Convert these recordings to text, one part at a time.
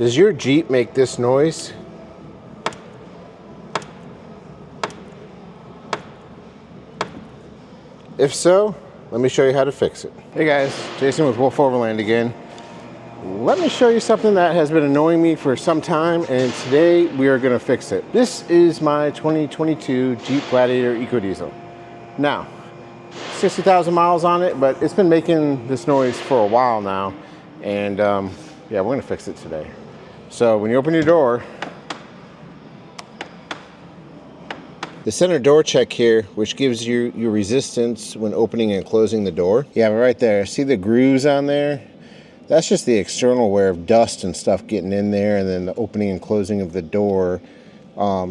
Does your Jeep make this noise? If so, let me show you how to fix it. Hey guys, Jason with Wolf Overland again. Let me show you something that has been annoying me for some time, and today we are gonna fix it. This is my 2022 Jeep Gladiator EcoDiesel. Now, 60,000 miles on it, but it's been making this noise for a while now, and yeah, we're gonna fix it today. So when you open your door, the center door check here, which gives you your resistance when opening and closing the door. You have it right there. See the grooves on there? That's just the external wear of dust and stuff getting in there, and then the opening and closing of the door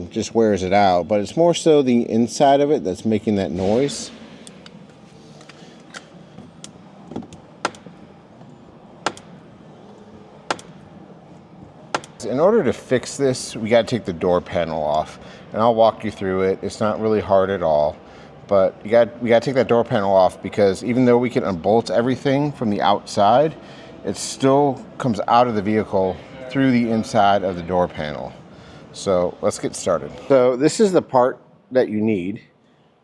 just wears it out. But it's more so the inside of it that's making that noise. In order to fix this, we got to take the door panel off, and I'll walk you through it. It's not really hard at all, but we got to take that door panel off, because even though we can unbolt everything from the outside, it still comes out of the vehicle through the inside of the door panel. So let's get started. So this is the part that you need.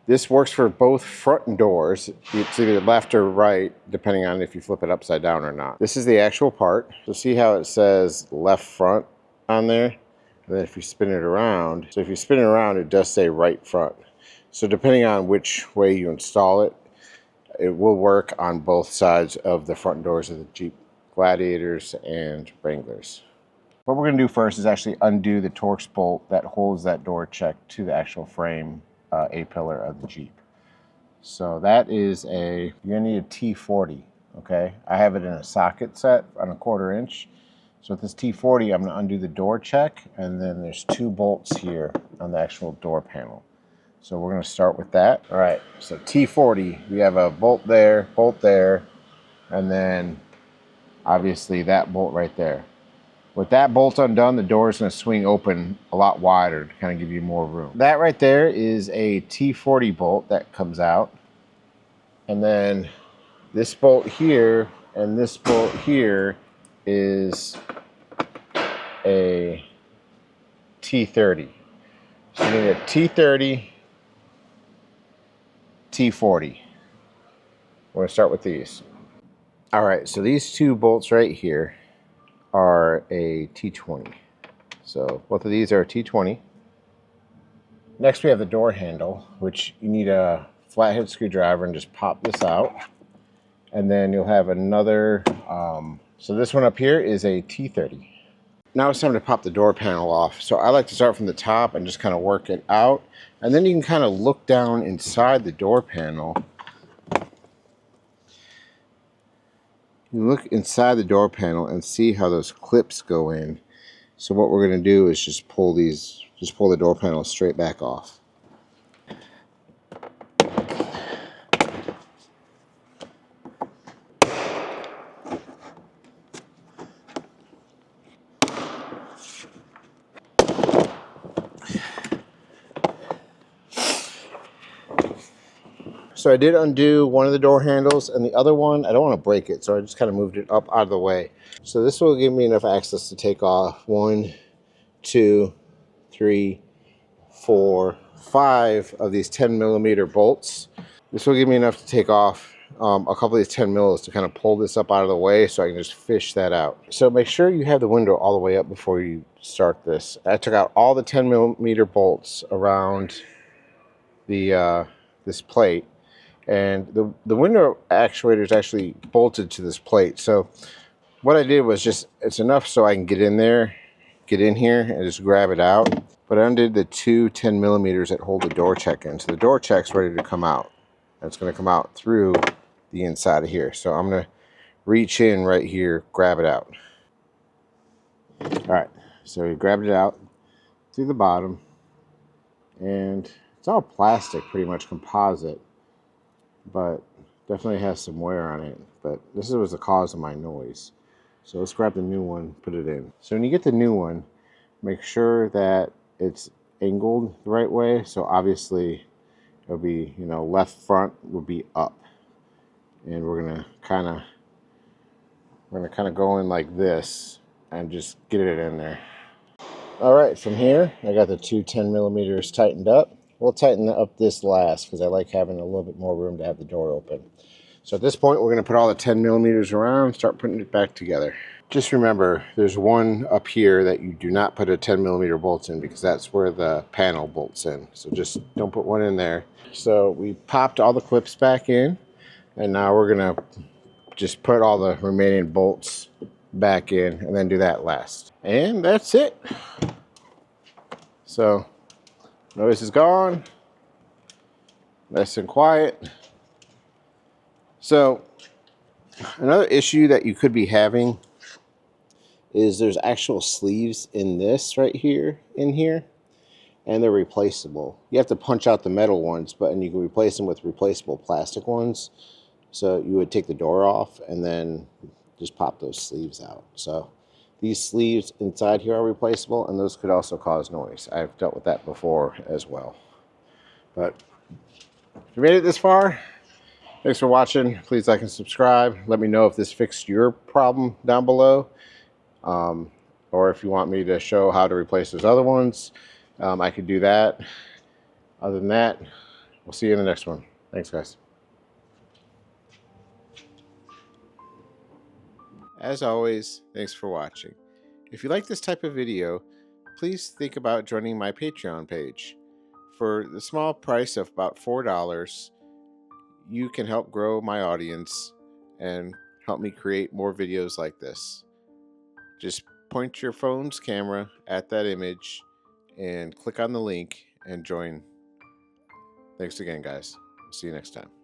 This works for both front doors. It's either left or right, depending on if you flip it upside down or not. This is the actual part. So see how it says left front on there? And then if you spin it around, so if you spin it around, it does say right front. So depending on which way you install it, it will work on both sides of the front doors of the Jeep Gladiators and Wranglers. What we're gonna do first is actually undo the Torx bolt that holds that door check to the actual frame A-pillar of the Jeep. So that is you're gonna need a T40, okay? I have it in a socket set on a 1/4 inch. So with this T40, I'm gonna undo the door check, and then there's 2 bolts here on the actual door panel. So we're gonna start with that. All right, so T40, we have a bolt there, and then obviously that bolt right there. With that bolt undone, the door is going to swing open a lot wider to kind of give you more room. That right there is a T40 bolt that comes out. And then this bolt here and this bolt here is a T30. So you need a T30, T40. We're going to start with these. All right, so these 2 bolts right here are a T20. So both of these are a T20. Next we have the door handle, which you need a flathead screwdriver and just pop this out. And then you'll have another, so this one up here is a T30. Now it's time to pop the door panel off. So I like to start from the top and just kind of work it out. And then you can kind of look down inside the door panel. You look inside the door panel and see how those clips go in. So what we're going to do is just pull the door panel straight back off. So I did undo one of the door handles, and the other one, I don't want to break it, so I just kind of moved it up out of the way. So this will give me enough access to take off 1, 2, 3, 4, 5 of these 10mm bolts. This will give me enough to take off a couple of these 10mm to kind of pull this up out of the way so I can just fish that out. So make sure you have the window all the way up before you start this. I took out all the 10mm bolts around the this plate. And the window actuator is actually bolted to this plate. So what I did was just, it's enough so I can get in here and just grab it out. But I undid the 2 10mm that hold the door check in. So the door check's ready to come out. And it's going to come out through the inside of here. So I'm going to reach in right here, grab it out. All right, so we grabbed it out through the bottom. And it's all plastic, pretty much composite. But definitely has some wear on it. But this was the cause of my noise. So let's grab the new one, put it in. So when you get the new one, make sure that it's angled the right way. So obviously it'll be, you know, left front will be up. And we're gonna kind of go in like this and just get it in there. All right, from here, I got the two 10 millimeters tightened up. We'll tighten up this last because I like having a little bit more room to have the door open. So at this point, we're going to put all the 10 millimeters around, start putting it back together. Just remember, there's one up here that you do not put a 10 millimeter bolt in because that's where the panel bolts in. So just don't put one in there. So we popped all the clips back in, and now we're going to just put all the remaining bolts back in and then do that last. And that's it. So noise is gone, nice and quiet. So another issue that you could be having is there's actual sleeves in this right here, in here, and they're replaceable. You have to punch out the metal ones, but and you can replace them with replaceable plastic ones. So you would take the door off and then just pop those sleeves out. So these sleeves inside here are replaceable, and those could also cause noise. I've dealt with that before as well. But if you made it this far, thanks for watching. Please like and subscribe. Let me know if this fixed your problem down below. Or if you want me to show how to replace those other ones, I could do that. Other than that, we'll see you in the next one. Thanks, guys. As always, thanks for watching. If you like this type of video, please think about joining my Patreon page. For the small price of about $4, you can help grow my audience and help me create more videos like this. Just point your phone's camera at that image and click on the link and join. Thanks again, guys. See you next time.